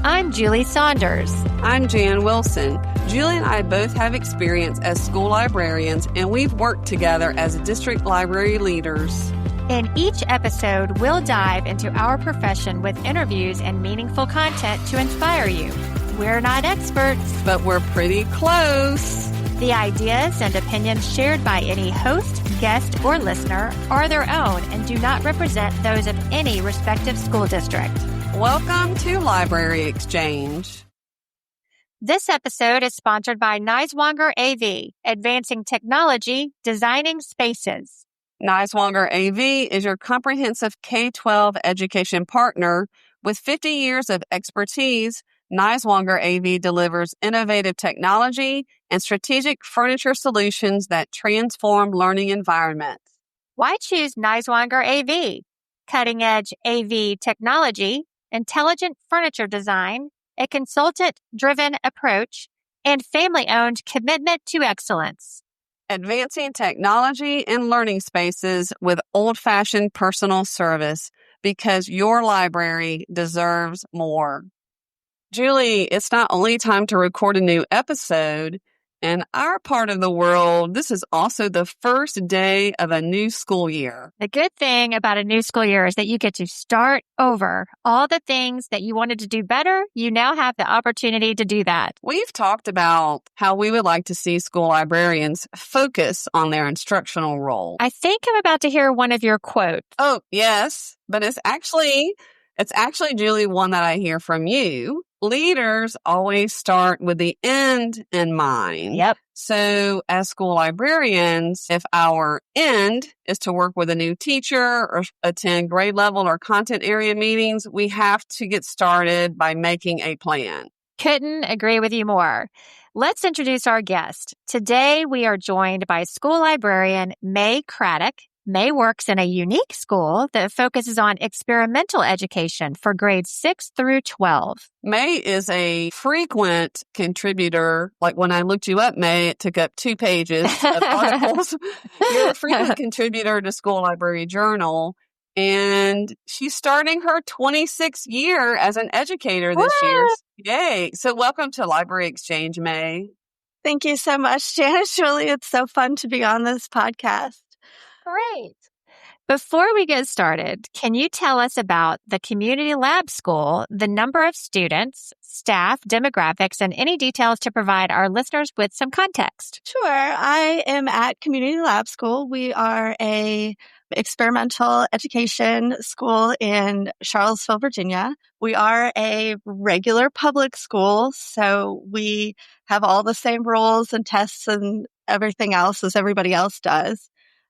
I'm Julie Saunders. I'm Jan Wilson. Julie and I both have experience as school librarians, and we've worked together as district library leaders. In each episode, we'll dive into our profession with interviews and meaningful content to inspire you. We're not experts, but we're pretty close. The ideas and opinions shared by any host, guest, or listener are their own and do not represent those of any respective school district. Welcome to Library Exchange. This episode is sponsored by Niswonger AV, Advancing Technology, Designing Spaces. Niswonger AV is your comprehensive K-12 education partner. With 50 years of expertise, Niswonger AV delivers innovative technology and strategic furniture solutions that transform learning environments. Why choose Niswonger AV? Cutting-edge AV technology, intelligent furniture design, a consultant-driven approach, and family-owned commitment to excellence. Advancing technology and learning spaces with old-fashioned personal service, because your library deserves more. Julie, it's not only time to record a new episode. In our part of the world, this is also the first day of a new school year. The good thing about a new school year is that you get to start over. All the things that you wanted to do better, you now have the opportunity to do that. We've talked about how we would like to see school librarians focus on their instructional role. I think I'm about to hear one of your quotes. Oh, yes, but it's actually, Julie, one that I hear from you. Leaders always start with the end in mind. Yep. So as school librarians, if our end is to work with a new teacher or attend grade level or content area meetings, we have to get started by making a plan. Couldn't agree with you more. Let's introduce our guest. Today, we are joined by school librarian Mae Craddock. Mae works in a unique school that focuses on experimental education for grades 6 through 12. Mae is a frequent contributor. Like when I looked you up, Mae, it took up 2 pages of articles. You're a frequent contributor to School Library Journal, and she's starting her 26th year as an educator this year. Yay. So welcome to Library Exchange, Mae. Thank you so much, Janice. Julie, it's so fun to be on this podcast. Great. Before we get started, can you tell us about the Community Lab School, the number of students, staff, demographics, and any details to provide our listeners with some context? Sure. I am at Community Lab School. We are a experimental education school in Charlottesville, Virginia. We are a regular public school, so we have all the same rules and tests and everything else as everybody else does.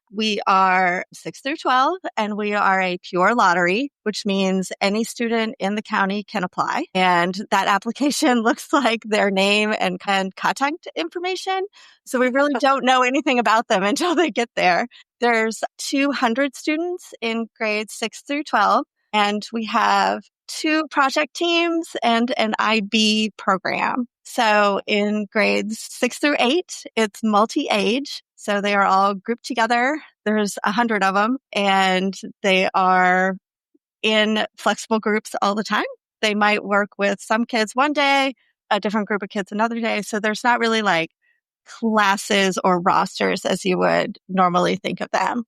We are 6 through 12, and we are a pure lottery, which means any student in the county can apply. And that application looks like their name and contact information. So we really don't know anything about them until they get there. There's 200 students in grades 6 through 12, and we have 2 project teams and an IB program. So in grades 6 through 8, it's multi-age. So they are all grouped together. There's 100 of them, and they are in flexible groups all the time. They might work with some kids one day, a different group of kids another day. So there's not really like classes or rosters as you would normally think of them.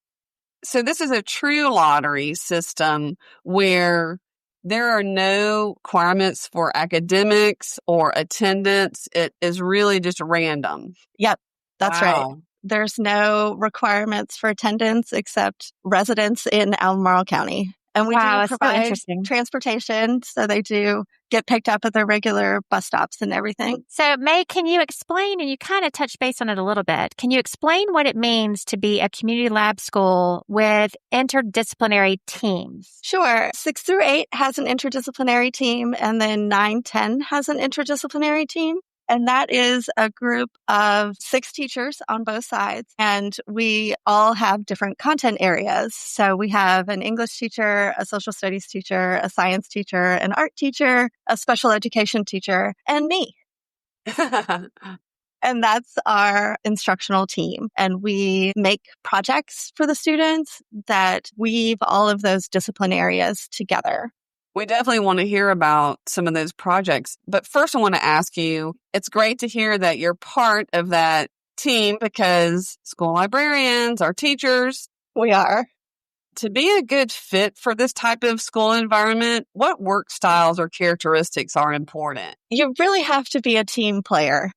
So this is a true lottery system where there are no requirements for academics or attendance. It is really just random. Yep, that's right. Wow. There's no requirements for attendance except residents in Albemarle County. And we do provide transportation, so they do get picked up at their regular bus stops and everything. So, Mae, can you explain, and you kind of touched base on it a little bit, can you explain what it means to be a community lab school with interdisciplinary teams? Sure. 6 through 8 has an interdisciplinary team, and then 9-10 has an interdisciplinary team. And that is a group of 6 teachers on both sides. And we all have different content areas. So we have an English teacher, a social studies teacher, a science teacher, an art teacher, a special education teacher, and me. And that's our instructional team. And we make projects for the students that weave all of those discipline areas together. We definitely want to hear about some of those projects. But first, I want to ask you, it's great to hear that you're part of that team because school librarians are teachers. We are. To be a good fit for this type of school environment, what work styles or characteristics are important? You really have to be a team player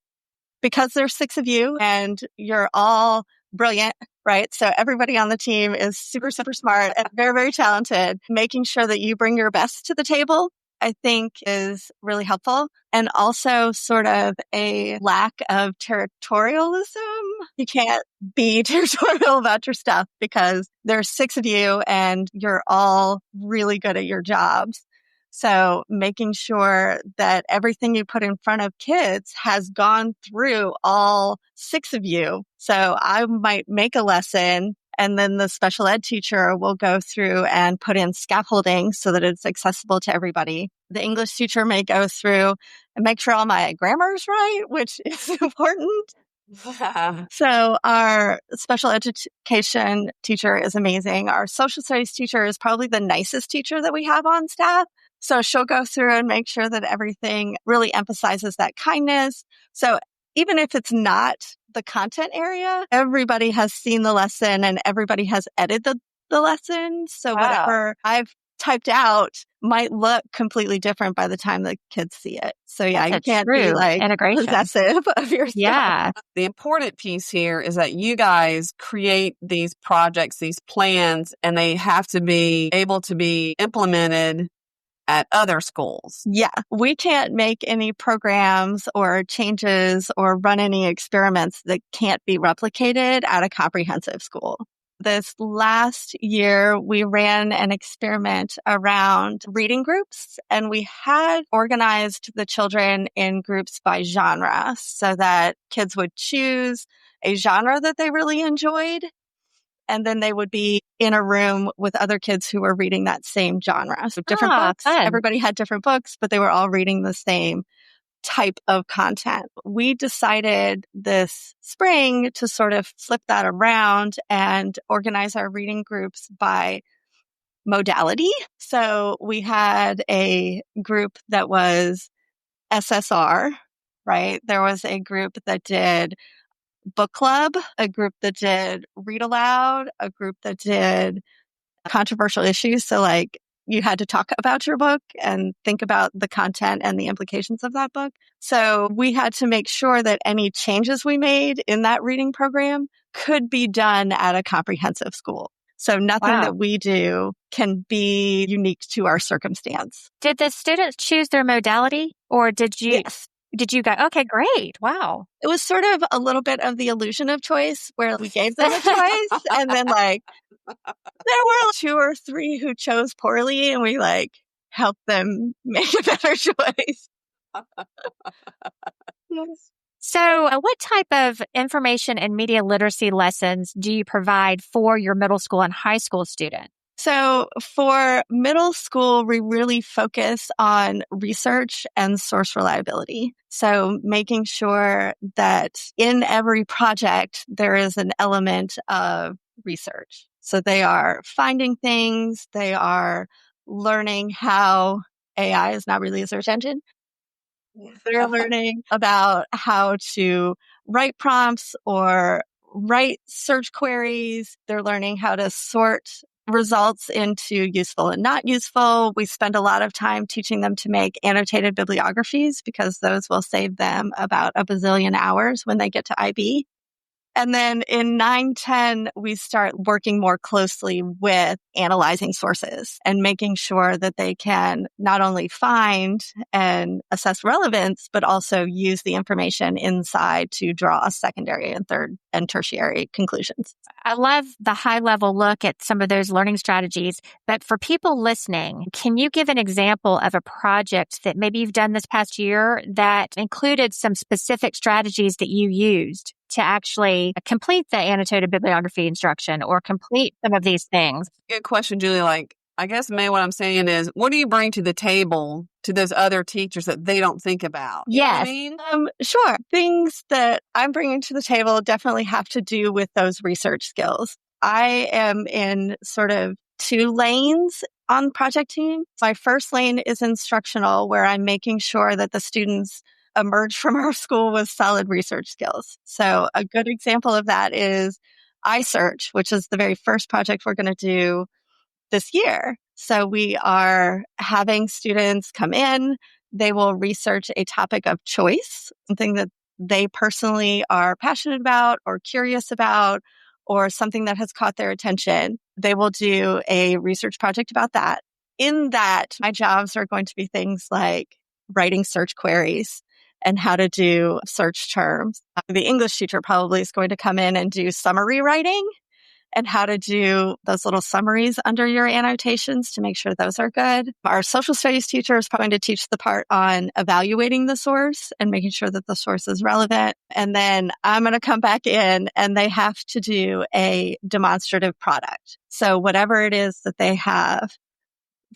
because there's 6 of you and you're all brilliant, right? So everybody on the team is super, super smart and very, very talented. Making sure that you bring your best to the table, I think, is really helpful. And also sort of a lack of territorialism. You can't be territorial about your stuff because there's 6 of you and you're all really good at your jobs. So making sure that everything you put in front of kids has gone through all 6 of you. So I might make a lesson and then the special ed teacher will go through and put in scaffolding so that it's accessible to everybody. The English teacher may go through and make sure all my grammar is right, which is important. So our special education teacher is amazing. Our social studies teacher is probably the nicest teacher that we have on staff. So she'll go through and make sure that everything really emphasizes that kindness. So even if it's not the content area, everybody has seen the lesson and everybody has edited the lesson. So whatever I've typed out might look completely different by the time the kids see it. So yeah, you can't be like possessive of your stuff. Yeah. The important piece here is that you guys create these projects, these plans, and they have to be able to be implemented at other schools. Yeah, we can't make any programs or changes or run any experiments that can't be replicated at a comprehensive school. This last year, we ran an experiment around reading groups, and we had organized the children in groups by genre so that kids would choose a genre that they really enjoyed. And then they would be in a room with other kids who were reading that same genre. So different books. Fun. Everybody had different books, but they were all reading the same type of content. We decided this spring to sort of flip that around and organize our reading groups by modality. So we had a group that was SSR, right? There was a group that did book club, a group that did read aloud, a group that did controversial issues. So like you had to talk about your book and think about the content and the implications of that book. So we had to make sure that any changes we made in that reading program could be done at a comprehensive school. So nothing that we do can be unique to our circumstance. Did the students choose their modality or did you? Yes. Did you go, okay, great. Wow. It was sort of a little bit of the illusion of choice where we gave them a choice and then like there were 2 or 3 who chose poorly and we like helped them make a better choice. Yes. So what type of information and media literacy lessons do you provide for your middle school and high school students? So for middle school, we really focus on research and source reliability. So making sure that in every project, there is an element of research. So they are finding things, they are learning how AI is not really a search engine. They're learning about how to write prompts or write search queries. They're learning how to sort results into useful and not useful. We spend a lot of time teaching them to make annotated bibliographies because those will save them about a bazillion hours when they get to IB. And then in 9-10, we start working more closely with analyzing sources and making sure that they can not only find and assess relevance, but also use the information inside to draw secondary and third and tertiary conclusions. I love the high level look at some of those learning strategies, but for people listening, can you give an example of a project that maybe you've done this past year that included some specific strategies that you used to actually complete the annotated bibliography instruction or complete some of these things? Good question, Julie. Like, I guess, Mae, what I'm saying is, what do you bring to the table to those other teachers that they don't think about? You know what I mean? Sure. Things that I'm bringing to the table definitely have to do with those research skills. I am in sort of 2 lanes on project team. My first lane is instructional, where I'm making sure that the students emerge from our school with solid research skills. So a good example of that is iSearch, which is the very first project we're going to do this year. So we are having students come in. They will research a topic of choice, something that they personally are passionate about or curious about, or something that has caught their attention. They will do a research project about that. In that, my jobs are going to be things like writing search queries and how to do search terms. The English teacher probably is going to come in and do summary writing and how to do those little summaries under your annotations to make sure those are good. Our social studies teacher is probably going to teach the part on evaluating the source and making sure that the source is relevant. And then I'm going to come back in and they have to do a demonstrative product. So whatever it is that they have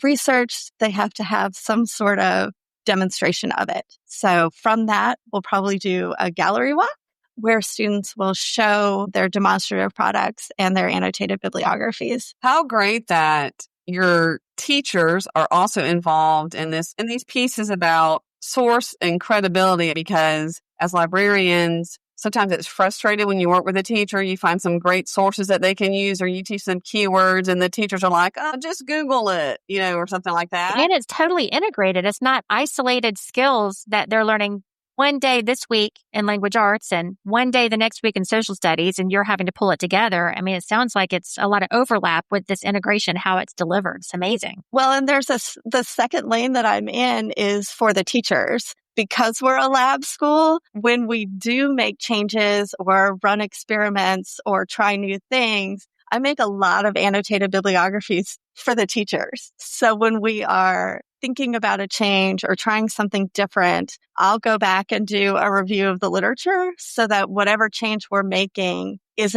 researched, they have to have some sort of demonstration of it. So from that, we'll probably do a gallery walk where students will show their demonstrative products and their annotated bibliographies. How great that your teachers are also involved in these pieces about source and credibility, because as librarians, sometimes it's frustrating when you work with a teacher, you find some great sources that they can use, or you teach them keywords and the teachers are like, oh, just Google it, or something like that. And it's totally integrated. It's not isolated skills that they're learning one day this week in language arts and one day the next week in social studies, and you're having to pull it together. I mean, it sounds like it's a lot of overlap with this integration, how it's delivered. It's amazing. Well, and there's the second lane that I'm in is for the teachers. Because we're a lab school, when we do make changes or run experiments or try new things, I make a lot of annotated bibliographies for the teachers. So when we are thinking about a change or trying something different, I'll go back and do a review of the literature so that whatever change we're making is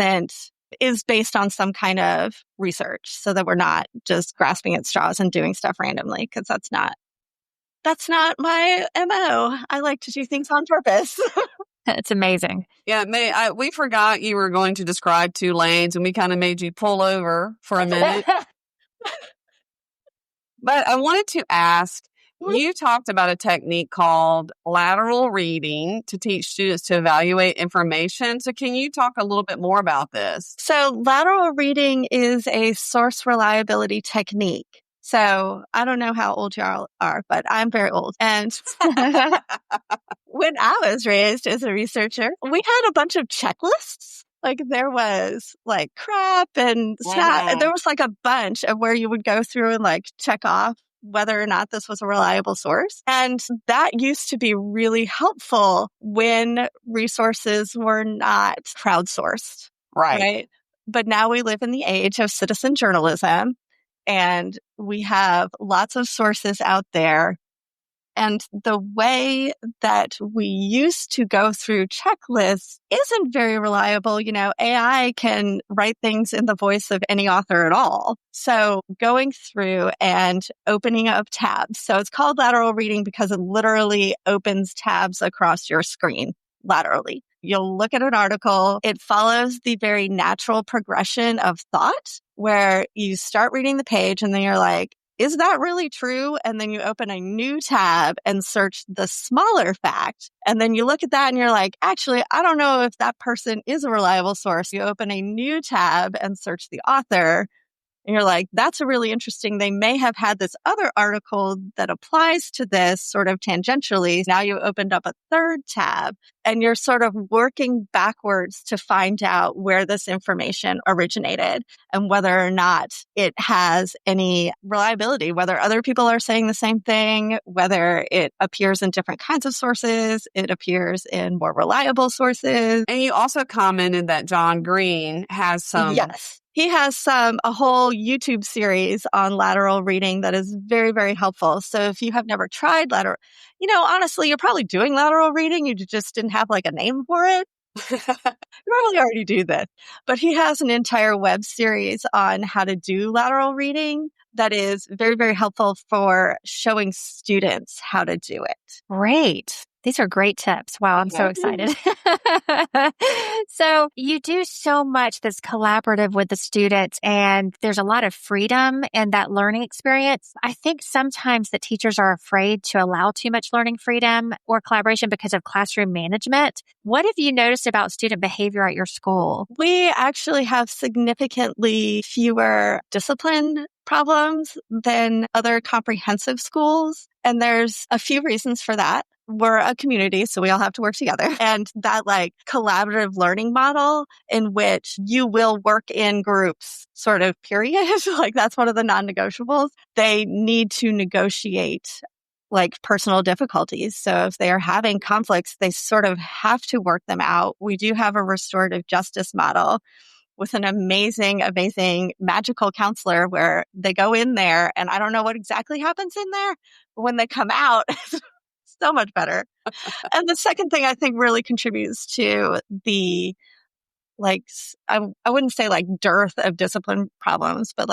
based on some kind of research, so that we're not just grasping at straws and doing stuff randomly, because that's not my MO. I like to do things on purpose. It's amazing. Yeah, Mae, we forgot you were going to describe 2 lanes, and we kind of made you pull over for a minute. But I wanted to ask, you talked about a technique called lateral reading to teach students to evaluate information. So can you talk a little bit more about this? So lateral reading is a source reliability technique. So I don't know how old y'all are, but I'm very old. And when I was raised as a researcher, we had a bunch of checklists. Like there was like CRAP and SNAP. There was like a bunch of where you would go through and like check off whether or not this was a reliable source. And that used to be really helpful when resources were not crowdsourced. Right. But now we live in the age of citizen journalism, and we have lots of sources out there. And the way that we used to go through checklists isn't very reliable. AI can write things in the voice of any author at all. So going through and opening up tabs. So it's called lateral reading because it literally opens tabs across your screen laterally. You'll look at an article. It follows the very natural progression of thought, where you start reading the page and then you're like, is that really true? And then you open a new tab and search the smaller fact. And then you look at that and you're like, actually, I don't know if that person is a reliable source. You open a new tab and search the author. And you're like, that's a really interesting. They may have had this other article that applies to this sort of tangentially. Now you opened up a third tab and you're sort of working backwards to find out where this information originated and whether or not it has any reliability, whether other people are saying the same thing, whether it appears in different kinds of sources, it appears in more reliable sources. And you also commented that John Green has some... Yes. He has a whole YouTube series on lateral reading that is very, very helpful. So if you have never tried lateral, honestly, you're probably doing lateral reading. You just didn't have like a name for it. You probably already do this. But he has an entire web series on how to do lateral reading that is very, very helpful for showing students how to do it. Great. These are great tips. Wow, I'm so excited. So you do so much that's collaborative with the students, and there's a lot of freedom in that learning experience. I think sometimes the teachers are afraid to allow too much learning freedom or collaboration because of classroom management. What have you noticed about student behavior at your school? We actually have significantly fewer discipline problems than other comprehensive schools. And there's a few reasons for that. We're a community, so we all have to work together. And that collaborative learning model in which you will work in groups sort of period, that's one of the non-negotiables. They need to negotiate personal difficulties. So if they are having conflicts, they sort of have to work them out. We do have a restorative justice model with an amazing, magical counselor where they go in there and I don't know what exactly happens in there, but when they come out, it's so much better. And the second thing I think really contributes to the, I wouldn't say dearth of discipline problems, but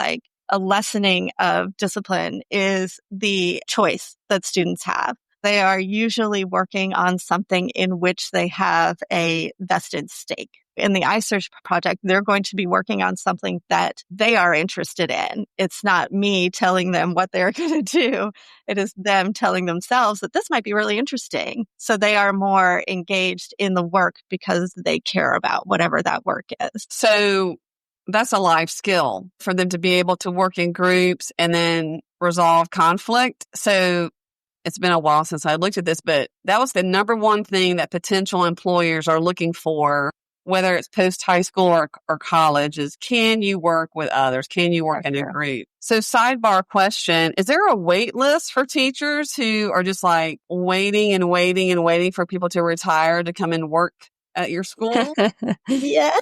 a lessening of discipline is the choice that students have. They are usually working on something in which they have a vested stake. In the iSearch project, they're going to be working on something that they are interested in. It's not me telling them what they're going to do. It is them telling themselves that this might be really interesting. So they are more engaged in the work because they care about whatever that work is. So that's a life skill for them to be able to work in groups and then resolve conflict. So it's been a while since I looked at this, but that was the number one thing that potential employers are looking for, whether it's post-high school or college, is can you work with others? Can you work in a group? So sidebar question, is there a wait list for teachers who are just waiting and waiting and waiting for people to retire to come and work at your school? Yeah.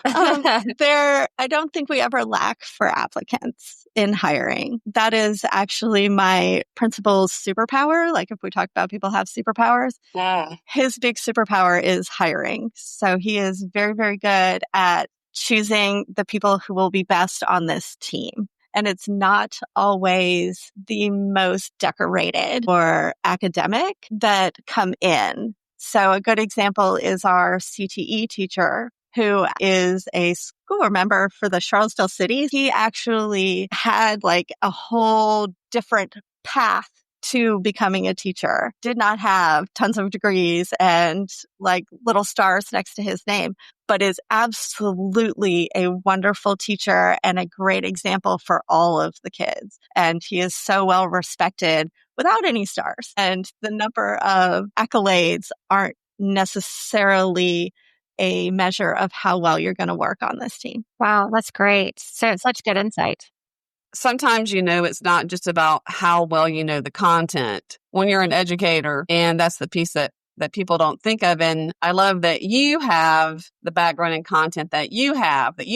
I don't think we ever lack for applicants in hiring. That is actually my principal's superpower. If we talk about people have superpowers, his big superpower is hiring. So he is very, very good at choosing the people who will be best on this team. And it's not always the most decorated or academic that come in. So a good example is our CTE teacher, who is a school member for the Charlottesville city. He actually had a whole different path to becoming a teacher. Did not have tons of degrees and little stars next to his name, but is absolutely a wonderful teacher and a great example for all of the kids. And he is so well respected without any stars. And the number of accolades aren't necessarily a measure of how well you're going to work on this team. Wow, that's great. So such good insight. Sometimes, it's not just about how well you know the content when you're an educator, and that's the piece that people don't think of. And I love that you have the background and content that you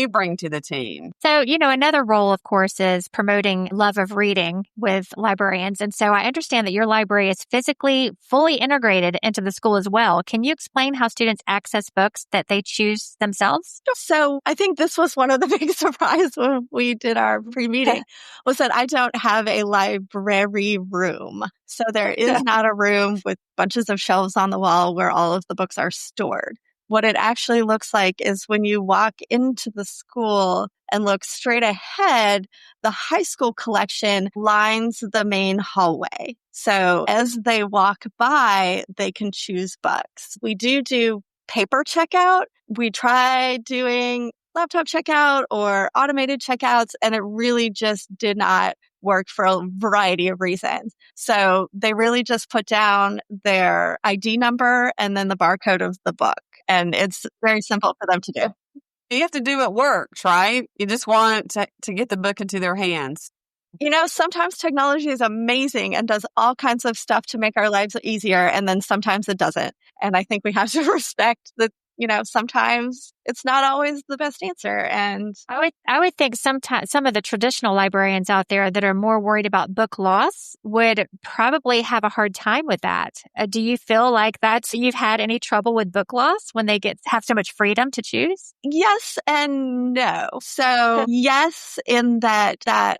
bring to the team. So, another role, of course, is promoting love of reading with librarians. And so I understand that your library is physically fully integrated into the school as well. Can you explain how students access books that they choose themselves? So I think this was one of the big surprises when we did our pre-meeting was that I don't have a library room. So there is not a room with bunches of shelves on the wall where all of the books are stored. What it actually looks like is when you walk into the school and look straight ahead, the high school collection lines the main hallway. So as they walk by, they can choose books. We do paper checkout. We tried doing laptop checkout or automated checkouts, and it really just did not work for a variety of reasons. So they really just put down their ID number and then the barcode of the book. And it's very simple for them to do. You have to do what works, right? You just want to get the book into their hands. Sometimes technology is amazing and does all kinds of stuff to make our lives easier, and then sometimes it doesn't. And I think we have to respect that, sometimes it's not always the best answer. And I would think sometimes some of the traditional librarians out there that are more worried about book loss would probably have a hard time with that. Do you feel like you've had any trouble with book loss when they have so much freedom to choose? Yes and no. So yes, in that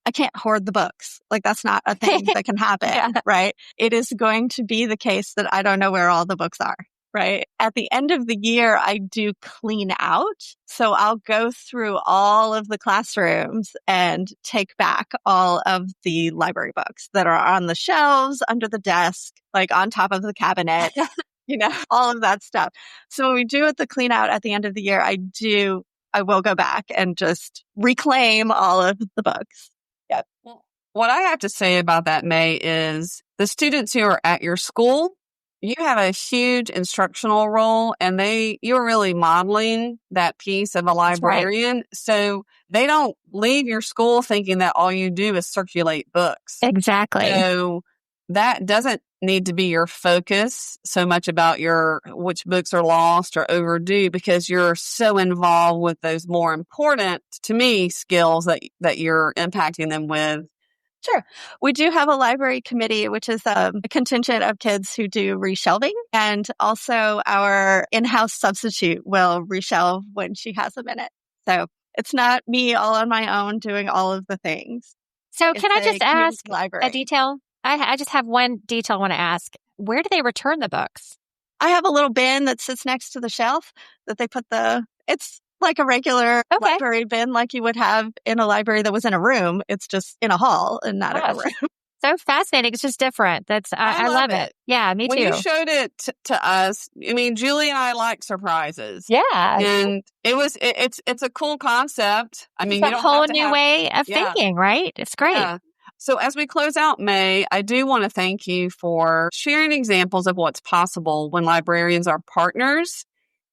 I can't hoard the books. Like that's not a thing that can happen, Yeah. right? It is going to be the case that I don't know where all the books are, right? At the end of the year, I do clean out. So I'll go through all of the classrooms and take back all of the library books that are on the shelves, under the desk, like on top of the cabinet, all of that stuff. So when we do the clean out at the end of the year, I will go back and just reclaim all of the books. Yep. Well, what I have to say about that, Mae, is the students who are at your school, you have a huge instructional role and you're really modeling that piece of a librarian. Right. So they don't leave your school thinking that all you do is circulate books. Exactly. So that doesn't need to be your focus so much about which books are lost or overdue, because you're so involved with those more important, to me, skills that you're impacting them with. Sure. We do have a library committee, which is a contingent of kids who do reshelving. And also our in-house substitute will reshelve when she has a minute. So it's not me all on my own doing all of the things. So can I just ask a detail? I just have one detail I want to ask. Where do they return the books? I have a little bin that sits next to the shelf that they put it's like a regular library bin like you would have in a library that was in a room. It's just in a hall and not in a room. So fascinating. It's just different. I love it. Yeah, me too. When you showed it to us, I mean, Julie and I like surprises. Yeah. And it's a cool concept. I mean, it's a whole new way of thinking, right? It's great. Yeah. So as we close out, Mae, I do want to thank you for sharing examples of what's possible when librarians are partners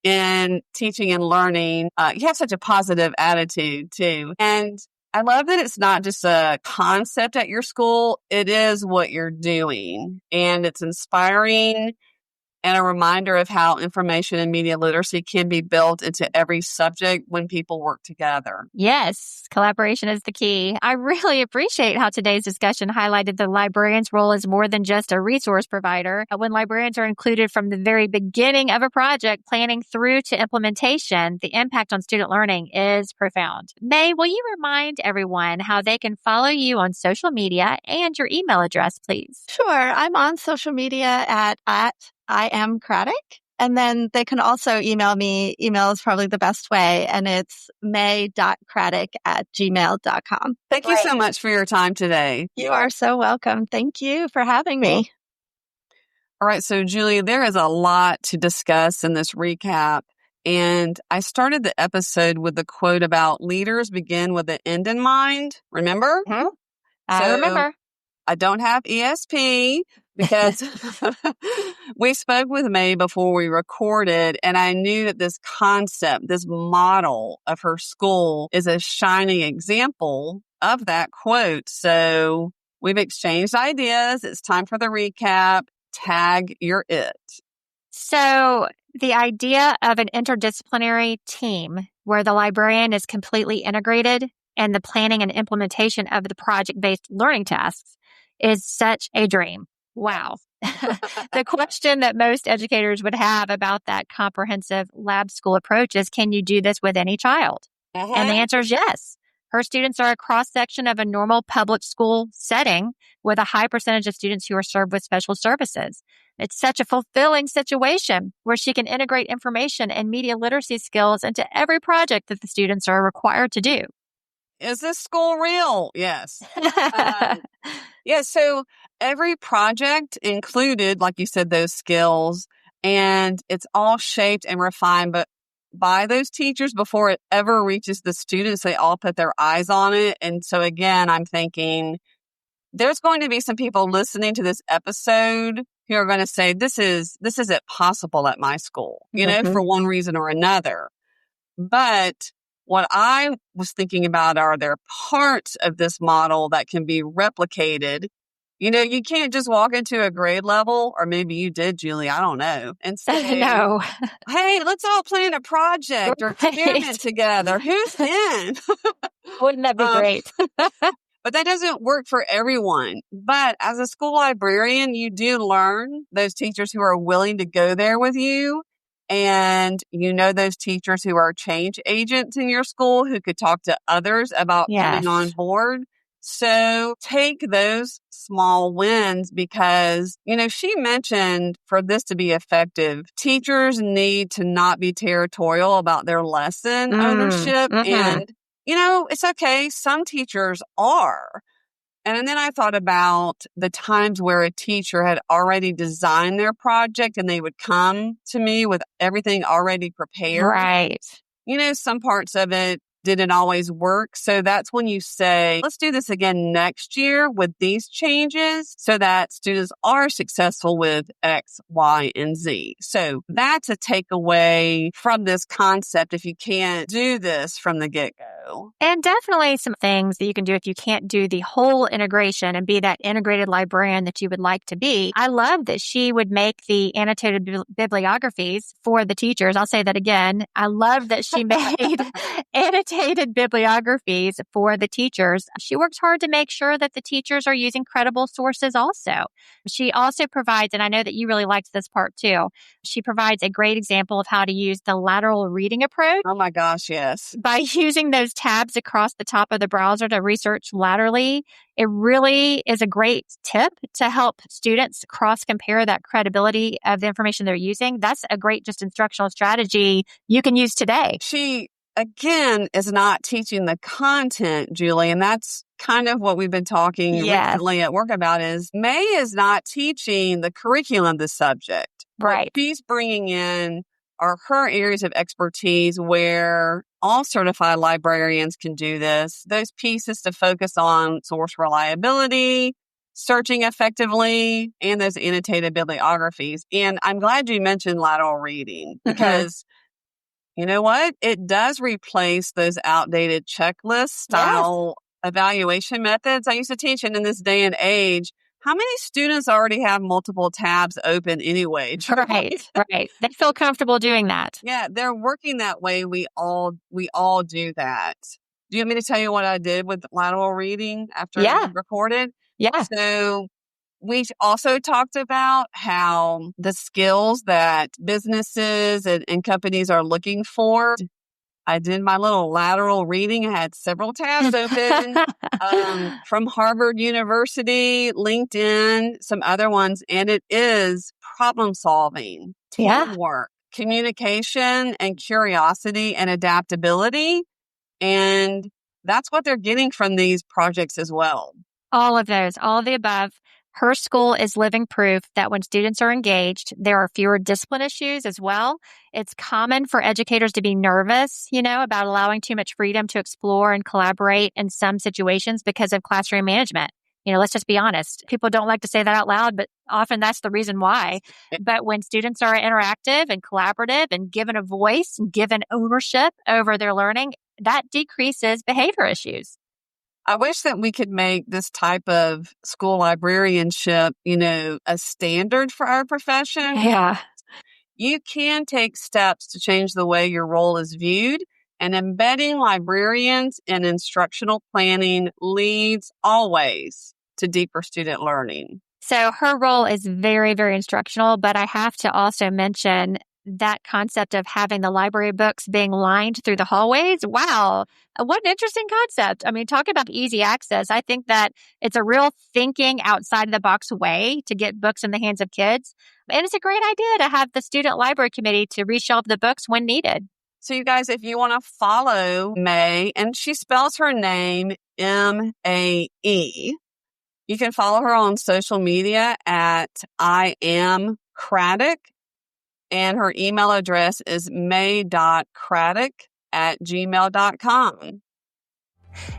in teaching and learning. You have such a positive attitude too. And I love that it's not just a concept at your school. It is what you're doing. And it's inspiring and a reminder of how information and media literacy can be built into every subject when people work together. Yes, collaboration is the key. I really appreciate how today's discussion highlighted the librarian's role as more than just a resource provider. When librarians are included from the very beginning of a project, planning through to implementation, the impact on student learning is profound. Mae, will you remind everyone how they can follow you on social media and your email address, please? Sure. I'm on social media at I am Craddock. And then they can also email me. Email is probably the best way. And it's mae.craddock@gmail.com. Thank you so much for your time today. You are so welcome. Thank you for having me. All right. So, Julie, there is a lot to discuss in this recap. And I started the episode with the quote about leaders begin with the end in mind. Remember? Mm-hmm. I remember. I don't have ESP because we spoke with Mae before we recorded, and I knew that this concept, this model of her school is a shining example of that quote. So we've exchanged ideas. It's time for the recap. Tag your it. So the idea of an interdisciplinary team where the librarian is completely integrated and the planning and implementation of the project-based learning tasks is such a dream. Wow. The question that most educators would have about that comprehensive lab school approach is, can you do this with any child? Uh-huh. And the answer is yes. Her students are a cross-section of a normal public school setting with a high percentage of students who are served with special services. It's such a fulfilling situation where she can integrate information and media literacy skills into every project that the students are required to do. Is this school real? Yes. Yeah, so every project included, like you said, those skills, and it's all shaped and refined but by those teachers before it ever reaches the students. They all put their eyes on it. And so again, I'm thinking there's going to be some people listening to this episode who are going to say, this isn't possible at my school, for one reason or another. But what I was thinking about are there parts of this model that can be replicated. You can't just walk into a grade level, or maybe you did, Julie, I don't know, and say, no. Hey, let's all plan a project or experiment together. Who's in? Wouldn't that be great? But that doesn't work for everyone. But as a school librarian, you do learn those teachers who are willing to go there with you. And those teachers who are change agents in your school who could talk to others about coming on board. So take those small wins because, she mentioned for this to be effective, teachers need to not be territorial about their lesson ownership. And, it's okay. Some teachers are. And then I thought about the times where a teacher had already designed their project and they would come to me with everything already prepared. Right. Some parts of it didn't always work. So that's when you say, let's do this again next year with these changes so that students are successful with X, Y, and Z. So that's a takeaway from this concept if you can't do this from the get-go. And definitely some things that you can do if you can't do the whole integration and be that integrated librarian that you would like to be. I love that she would make the annotated bibliographies for the teachers. I'll say that again. I love that she made annotated bibliographies for the teachers. She works hard to make sure that the teachers are using credible sources also. She also provides, and I know that you really liked this part too, she provides a great example of how to use the lateral reading approach. Oh my gosh, yes. By using those tabs across the top of the browser to research laterally, it really is a great tip to help students cross-compare that credibility of the information they're using. That's a great just instructional strategy you can use today. She, again, is not teaching the content, Julie, and that's kind of what we've been talking recently at work about is Mae is not teaching the curriculum of the subject. Right. What she's bringing in are her areas of expertise where all certified librarians can do this. Those pieces to focus on source reliability, searching effectively, and those annotated bibliographies. And I'm glad you mentioned lateral reading because you know what? It does replace those outdated checklist style evaluation methods I used to teach. And in this day and age, how many students already have multiple tabs open anyway? Right. They feel comfortable doing that. Yeah, they're working that way. We all do that. Do you want me to tell you what I did with lateral reading after I recorded? Yeah. So we also talked about how the skills that businesses and companies are looking for. I did my little lateral reading. I had several tabs open from Harvard University, LinkedIn, some other ones. And it is problem solving, teamwork, communication, and curiosity and adaptability. And that's what they're getting from these projects as well. All of those, all of the above. Her school is living proof that when students are engaged, there are fewer discipline issues as well. It's common for educators to be nervous, about allowing too much freedom to explore and collaborate in some situations because of classroom management. Let's just be honest. People don't like to say that out loud, but often that's the reason why. But when students are interactive and collaborative and given a voice and given ownership over their learning, that decreases behavior issues. I wish that we could make this type of school librarianship, a standard for our profession. Yeah. You can take steps to change the way your role is viewed, and embedding librarians in instructional planning leads always to deeper student learning. So her role is very, very instructional, but I have to also mention that concept of having the library books being lined through the hallways. Wow. What an interesting concept. I mean, talk about easy access. I think that it's a real thinking outside of the box way to get books in the hands of kids. And it's a great idea to have the student library committee to reshelve the books when needed. So you guys, if you want to follow Mae, and she spells her name M-A-E, you can follow her on social media at I am Craddock. And her email address is mae.craddock@gmail.com.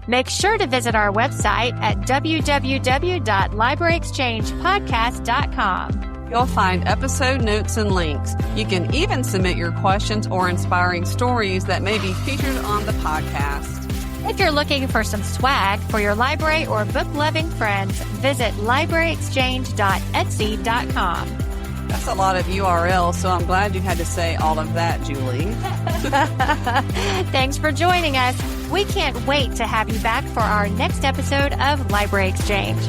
Make sure to visit our website at www.libraryexchangepodcast.com. You'll find episode notes and links. You can even submit your questions or inspiring stories that may be featured on the podcast. If you're looking for some swag for your library or book-loving friends, visit libraryexchange.etsy.com. That's a lot of URLs, so I'm glad you had to say all of that, Julie. Thanks for joining us. We can't wait to have you back for our next episode of Library Exchange.